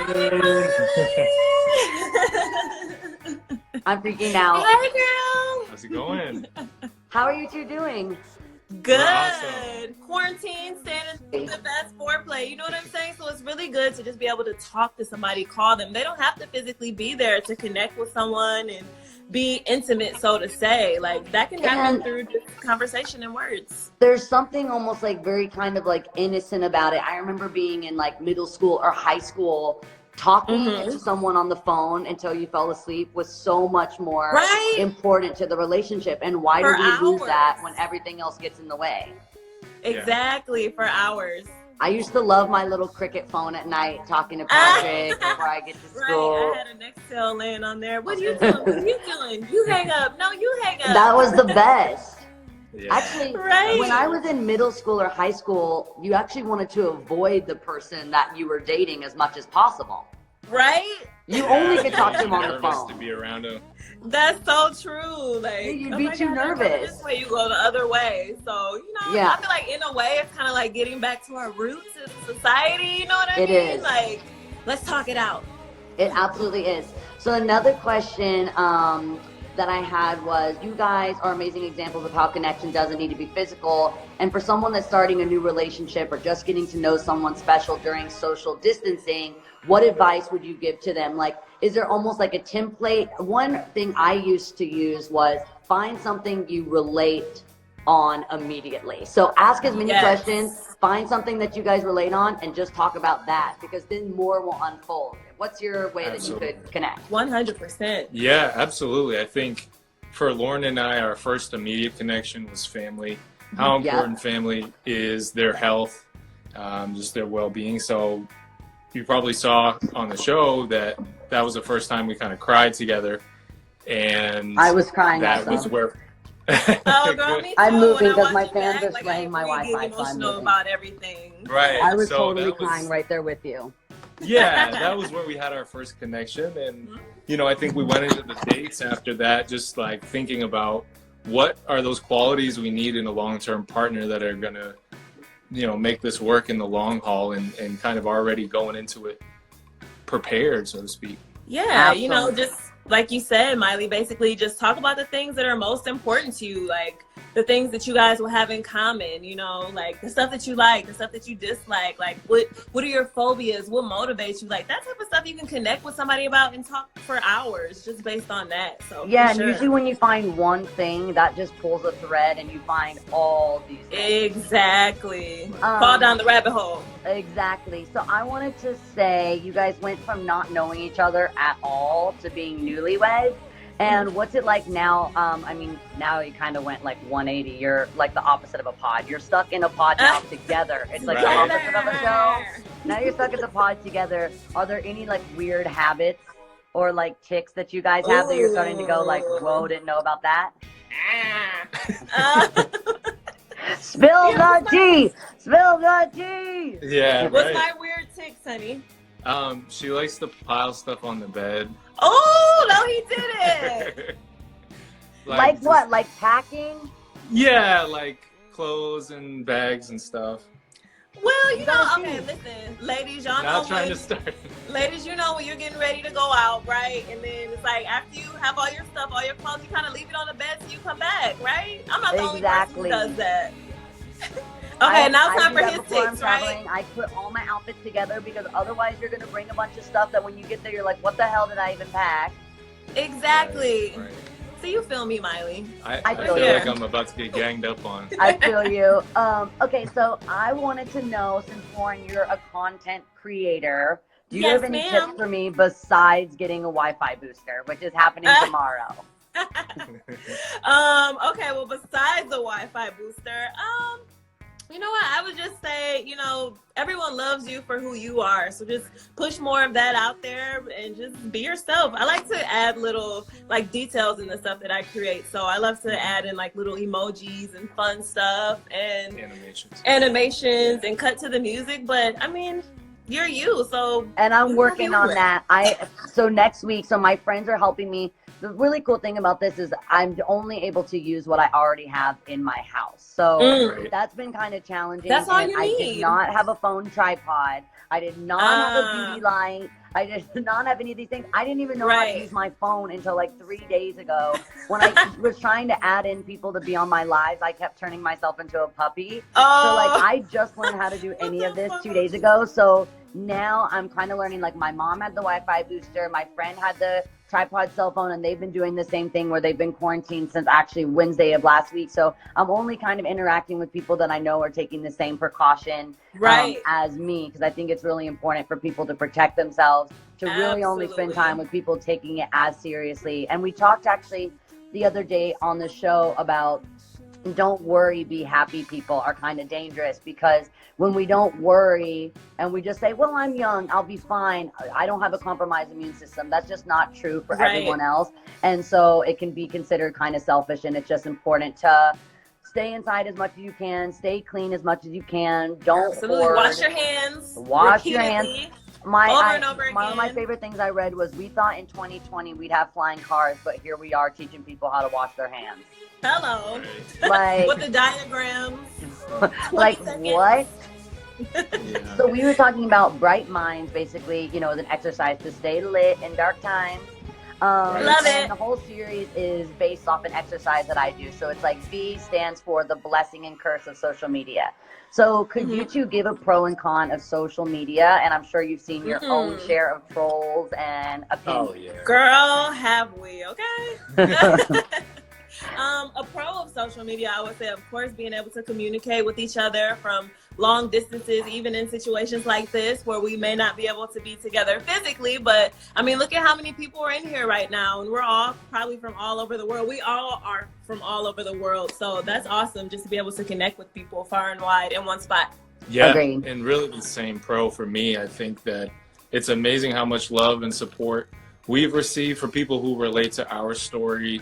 I'm freaking out. Hey, girl. How's it going? How are you two doing? Good. Awesome. Quarantine standing the best foreplay. You know what I'm saying? So it's really good to just be able to talk to somebody, call them. They don't have to physically be there to connect with someone and be intimate, so to say. Like that can happen through just conversation and words. There's something almost like very kind of like innocent about it. I remember being in like middle school or high school, talking to someone on the phone until you fell asleep was so much more important to the relationship. And why do we lose that when everything else gets in the way? Exactly, for hours. I used to love my little cricket phone at night, talking to Patrick before I get to school. Right, I had an Excel laying on there. What are you doing? What are you doing? You hang up. No, you hang up. That was the best. Yeah. Actually, when I was in middle school or high school, you actually wanted to avoid the person that you were dating as much as possible. Right? You only could talk to him on the phone. To be around him. That's so true. Like You'd be too nervous. This way you go the other way. So, you know, I feel like in a way it's kind of like getting back to our roots as a society. You know what I mean? It is. Like, let's talk it out. It absolutely is. So another question that I had was, you guys are amazing examples of how connection doesn't need to be physical. And for someone that's starting a new relationship or just getting to know someone special during social distancing, what advice would you give to them? Like, is there almost like a template? One thing I used to use was find something you relate on immediately. So ask as many questions, find something that you guys relate on, and just talk about that, because then more will unfold. What's your way that you could connect? 100%. Yeah, absolutely. I think for Lauren and I, our first immediate connection was family. How important family is, their health, just their well-being. So you probably saw on the show that was the first time we kind of cried together. And I was crying. That was where... Oh, girl, me too. I'm moving because my fans fans are slaying my Wi-Fi. So I'm emotional about everything. Right. I was totally crying right there with you. Yeah, that was where we had our first connection. And, you know, I think we went into the dates after that, just like thinking about what are those qualities we need in a long-term partner that are going to, you know, make this work in the long haul, and kind of already going into it prepared, so to speak. Yeah, Absolutely. You know, just like you said, Miley, basically just talk about the things that are most important to you, like the things that you guys will have in common, you know, like the stuff that you like, the stuff that you dislike, like what are your phobias, what motivates you, like that type of stuff you can connect with somebody about and talk for hours just based on that. So yeah, and usually when you find one thing, that just pulls a thread and you find all these things. Exactly. Fall down the rabbit hole. Exactly. So I wanted to say, you guys went from not knowing each other at all to being newlyweds. And what's it like now? I mean, now you kind of went like 180. You're like the opposite of a pod. You're stuck in a pod now together. It's like the opposite of a show. Now you're stuck in the pod together. Are there any like weird habits or like tics that you guys have that you're starting to go like, whoa, didn't know about that? Spill the tea! Spill the tea! Yeah, What's my weird tics, honey? She likes to pile stuff on the bed. Oh, no, he didn't. Like what? Like packing? Yeah, like clothes and bags and stuff. Well, you know, okay, listen, ladies, y'all know. Not trying to start. Ladies, you know when you're getting ready to go out, right? And then it's like after you have all your stuff, all your clothes, you kind of leave it on the bed so you come back, right? I'm not the only person who does that. Okay, now it's time for his tics, right? I put all my outfits together because otherwise you're going to bring a bunch of stuff that when you get there, you're like, what the hell did I even pack? Exactly. Right. So you feel me, Miley? I feel like I'm about to get ganged up on. I feel you. Okay, so I wanted to know, since Lauren, you're a content creator, do you have any tips for me besides getting a Wi-Fi booster, which is happening tomorrow? Okay, well, besides the Wi-Fi booster, you know what? I would just say, you know, everyone loves you for who you are. So just push more of that out there and just be yourself. I like to add little like details in the stuff that I create. So I love to add in like little emojis and fun stuff and animations and cut to the music. But I mean, you're you. So and I'm working on that. So next week, so my friends are helping me. The really cool thing about this is I'm only able to use what I already have in my house. So that's been kind of challenging. That's all you need. I did not have a phone tripod. I did not have a beauty light. I did not have any of these things. I didn't even know how to Right. use my phone until like 3 days ago. When I was trying to add in people to be on my lives, I kept turning myself into a puppy. So like Oh, I just learned how to do any What of the this fuck? 2 days ago. So now I'm kind of learning. Like my mom had the Wi-Fi booster, my friend had the tripod cell phone, and they've been doing the same thing where they've been quarantined since actually Wednesday of last week. So I'm only kind of interacting with people that I know are taking the same precaution right. as me, because I think it's really important for people to protect themselves, to really only spend Absolutely. time with people taking it as seriously. And we talked actually the other day on the show about don't worry, be happy people are kind of dangerous, because when we don't worry and we just say, well, I'm young, I'll be fine, I don't have a compromised immune system, that's just not true for Right. everyone else. And so it can be considered kind of selfish, and it's just important to stay inside as much as you can, stay clean as much as you can, don't Absolutely. hoard. Wash your hands. Wash your hands. repeatedly. Over and over One of my again. favorite things I read was, we thought in 2020 we'd have flying cars, but here we are teaching people how to wash their hands. Hello. Like, With the diagrams. like 20 seconds. what? Yeah. So we were talking about bright minds, basically, you know, as an exercise to stay lit in dark times. Right. Love and it. the whole series is based off an exercise that I do. So it's like V stands for the blessing and curse of social media. So could you two give a pro and con of social media? And I'm sure you've seen your own share of trolls and opinions. Oh yeah. Girl, have we, okay? A pro of social media, I would say, of course, being able to communicate with each other from long distances, even in situations like this where we may not be able to be together physically. But I mean, look at how many people are in here right now, and we're all probably from all over the world. We all are from all over the world. So that's awesome, just to be able to connect with people far and wide in one spot. Yeah, Agreed. and really the same pro for me. I think that it's amazing how much love and support we've received for people who relate to our story,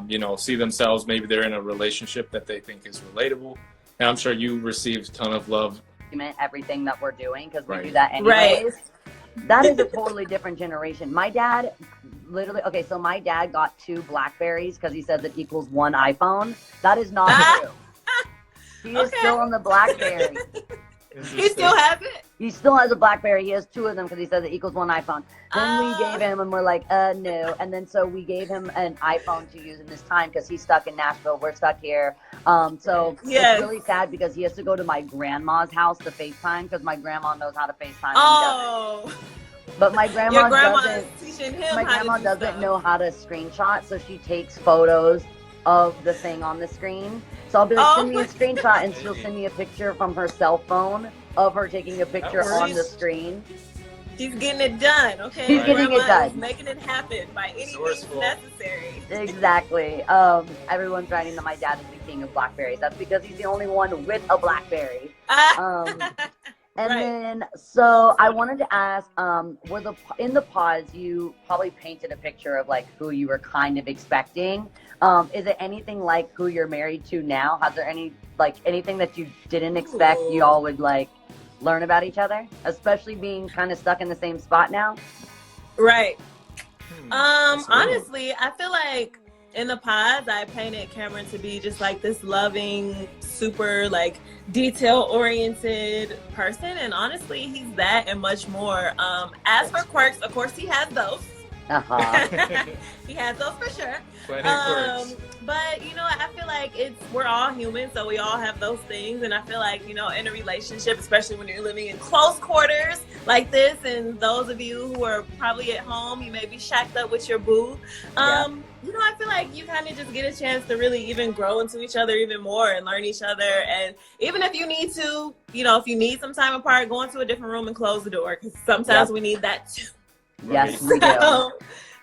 you know, see themselves, maybe they're in a relationship that they think is relatable. And I'm sure you received a ton of love. Everything that we're doing, because we Right. do that Right. anyways. That is a totally different generation. My dad literally, okay, so my dad got 2 Blackberries because he said that equals 1 iPhone. That is not true. He is Okay. still on the Blackberry. He still has it? He still has a Blackberry. He has 2 of them because he said that equals 1 iPhone. Then we gave him, and we're like, no. And then so we gave him an iPhone to use in this time because he's stuck in Nashville. We're stuck here. So Yes. it's really sad because he has to go to my grandma's house to FaceTime because my grandma knows how to FaceTime. And he Oh, doesn't. But my grandma your grandma doesn't. is teaching him My how grandma to do doesn't stuff. know how to screenshot, so she takes photos of the thing on the screen. So I'll be like, send me a screenshot, and she'll send me a picture from her cell phone of her taking a picture works. on the screen. She's getting it done, okay? She's getting it Grandma done. is making it happen by any means Resourceful. necessary. Exactly. Everyone's writing that my dad is the king of Blackberries. That's because he's the only one with a Blackberry. And Right. then, so I wanted to ask, in the pods, you probably painted a picture of like who you were kind of expecting. Is it anything like who you're married to now? Has there anything that you didn't expect Ooh. you all would like learn about each other, especially being kind of stuck in the same spot now? Right. That's real. Honestly, I feel like in the pods, I painted Cameron to be just like this loving, super like detail-oriented person, and honestly, he's that and much more. As for quirks, of course, he has those. Uh-huh. He has those for sure. Plenty of quirks. But you know, I feel like we're all human, so we all have those things. And I feel like, you know, in a relationship, especially when you're living in close quarters like this, and those of you who are probably at home, you may be shacked up with your boo. You know, I feel like you kind of just get a chance to really even grow into each other even more and learn each other. And even if you need to, you know, if you need some time apart, go into a different room and close the door, because sometimes we need that too. Yes, we do. So,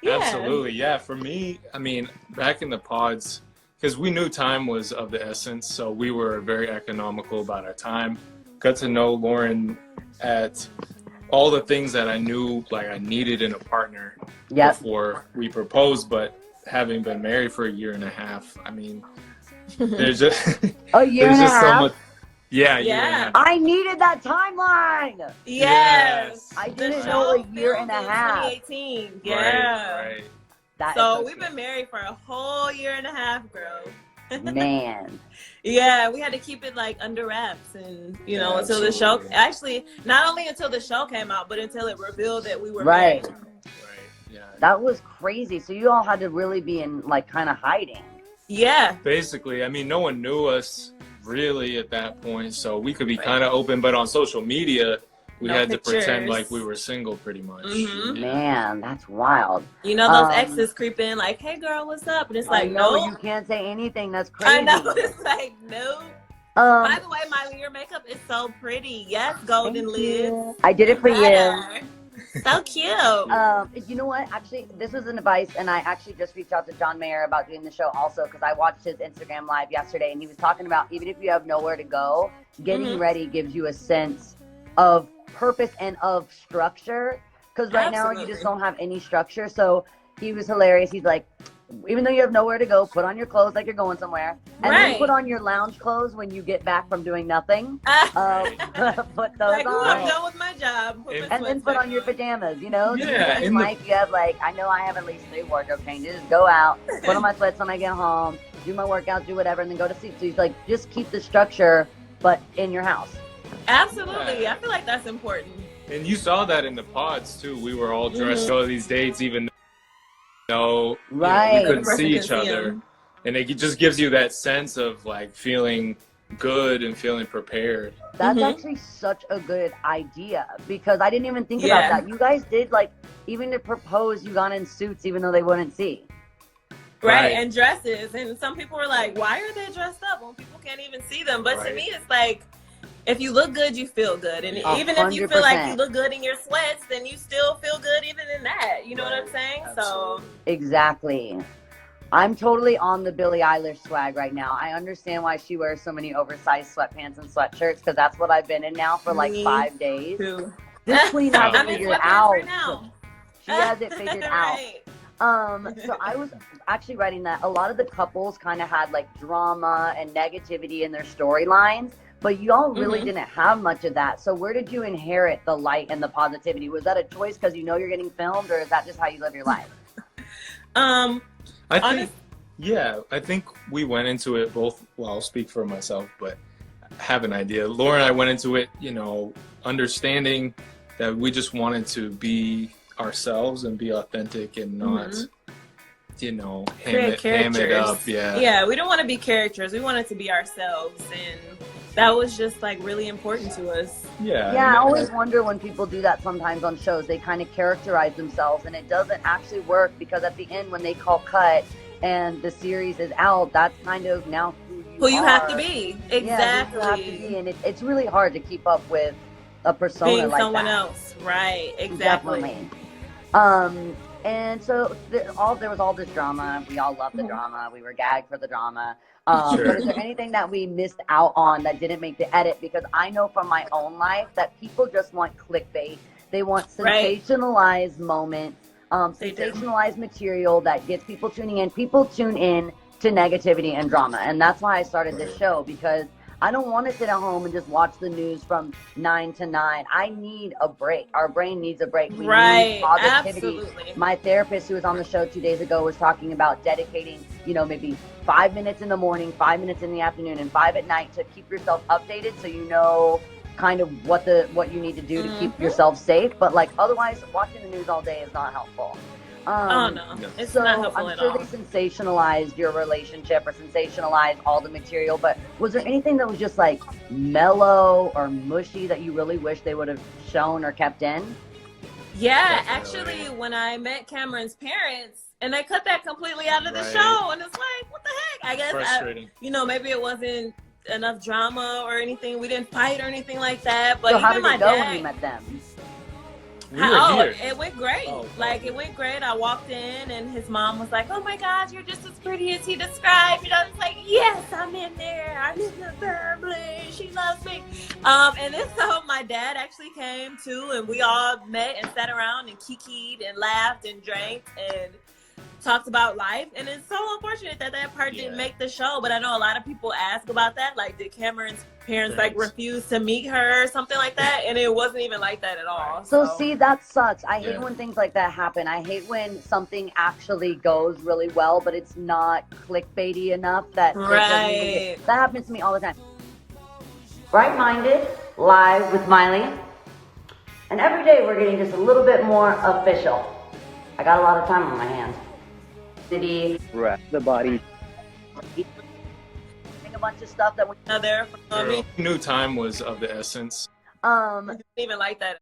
yeah. Absolutely, yeah. For me, I mean, back in the pods, because we knew time was of the essence, so we were very economical about our time. Got to know Lauren at all the things that I knew like I needed in a partner before we proposed, but having been married for a year and a half, I mean, there's just A year there's and a just so half? much. Yeah, Yeah. year and a half. I needed that timeline. Yes. I The didn't show know a year filmed and a in half. 2018. Yeah. Right. That is So so we've true. been married for a whole year and a half, girl. Man. Yeah, we had to keep it like under wraps, and you know, until the show. Absolutely. Actually, not only until the show came out, but until it revealed that we were Right. married. Right. Yeah. That was crazy. So you all had to really be in like kind of hiding. Yeah, Basically, I mean, no one knew us really at that point, so we could be kind of open. But on social media, we No had to pretend pictures. like we were single, pretty much. Mhm. Yeah. Man, that's wild. you know, those Um, exes creep in like, "Hey, girl, what's up?" And it's I like, know "No." you can't say anything. That's crazy. I know. It's like, no. By Um, the way, Miley, your makeup is so pretty. Yes, golden thank lids. you. I did it for you. Better. So cute. You know what? Actually, this was an advice, and I actually just reached out to John Mayer about doing the show also because I watched his Instagram live yesterday, and he was talking about even if you have nowhere to go, getting Mhm. ready gives you a sense of purpose and of structure. Because right now you Absolutely. just don't have any structure. So he was hilarious. He's like, even though you have nowhere to go, put on your clothes like you're going somewhere, and then Right. put on your lounge clothes when you get back from doing nothing. Put those Like, ooh, on. I'm done with my job. Put my And then put sweatshirt on your pajamas, you know? Yeah, In in the- life, you have like, I know I have at least 3 wardrobe changes. Go out, put on my sweats when I get home, do my workouts, do whatever, and then go to sleep. So he's like, just keep the structure, but in your house. Absolutely. I feel like that's important. And you saw that in the pods too. We were all dressed Mhm. to go to these dates, even though Right. we couldn't The person see can each see other. 'em. And it just gives you that sense of like feeling good and feeling prepared. That's Mhm. actually such a good idea because I didn't even think Yeah. about that. You guys did like, even to propose, you got in suits even though they wouldn't see. Right. Right. And dresses. And some people were like, why are they dressed up when people can't even see them? But to Right. me, it's like, if you look good, you feel good. And 100%. even if you feel like you look good in your sweats, then you still feel good even in that. You know what I'm saying? Absolutely. Exactly. I'm totally on the Billie Eilish swag right now. I understand why she wears so many oversized sweatpants and sweatshirts because that's what I've been in now for like Me 5 days. So, This queen has I'm it in figured sweatpants out. right now. She has it figured out. Right. So I was actually writing that a lot of the couples kind of had like drama and negativity in their storylines, but y'all really Mhm. didn't have much of that. So where did you inherit the light and the positivity? Was that a choice because you know you're getting filmed, or is that just how you live your life? I think, Honest- I think we went into it both. Well, I'll speak for myself, but I have an idea. Laura and I went into it, understanding that we just wanted to be ourselves and be authentic and not, Mhm. ham it Characters. up. Yeah. Yeah, we don't want to be characters. We wanted to be ourselves. And that was just like really important to us. Yeah. Yeah, I and- always wonder when people do that sometimes on shows. They kind of characterize themselves, and it doesn't actually work because at the end, when they call cut and the series is out, that's kind of now Who you have are. to be. Yeah, Exactly. who you have to be, and it's really hard to keep up with a persona Being like someone that. else. Right. Exactly. Definitely. And so there was all this drama. We all loved the Mhm. drama. We were gagged for the drama. Sure. But is there anything that we missed out on that didn't make the edit? Because I know from my own life that people just want clickbait. They want Right. sensationalized moments, They do. sensationalized material that gets people tuning in. People tune in to negativity and drama. And that's why I started this show, because I don't want to sit at home and just watch the news from 9 to 9. I need a break. Our brain needs a break. We Right. need positivity. Absolutely. My therapist who was on the show 2 days ago was talking about dedicating, maybe 5 minutes in the morning, 5 minutes in the afternoon, and 5 at night to keep yourself updated so you know kind of what you need to do to keep Mhm. yourself safe. But like otherwise, watching the news all day is not helpful. Oh no, No. it's So not helpful I'm at sure all. they sensationalized your relationship or sensationalized all the material, but was there anything that was just like mellow or mushy that you really wish they would have shown or kept in? Yeah, Definitely. actually, when I met Cameron's parents, and they cut that completely out of the Right. show, and it's like, what the heck? I guess Frustrating. maybe it wasn't enough drama or anything. We didn't fight or anything like that. But So how even did my it go dad, when you met them? We were here. it went great. Oh, Like, it went great. I walked in, and his mom was like, "Oh my God, you're just as pretty as he described." And I was like, "Yes, I'm in there. I'm in the family. She loves me." And then so my dad actually came too, and we all met and sat around and kikied and laughed and drank. And talked about life, and it's so unfortunate that that part didn't make the show. But I know a lot of people ask about that, like did Cameron's parents like refuse to meet her or something like that, and it wasn't even like that at all. So see, that sucks. I hate when things like that happen. I hate when something actually goes really well, but it's not clickbaity enough that that happens to me all the time. Right Minded, live with Miley. And every day we're getting just a little bit more official. I got a lot of time on my hands. Right. The body. A bunch of stuff that we there for me. New time was of the essence. Didn't even like that.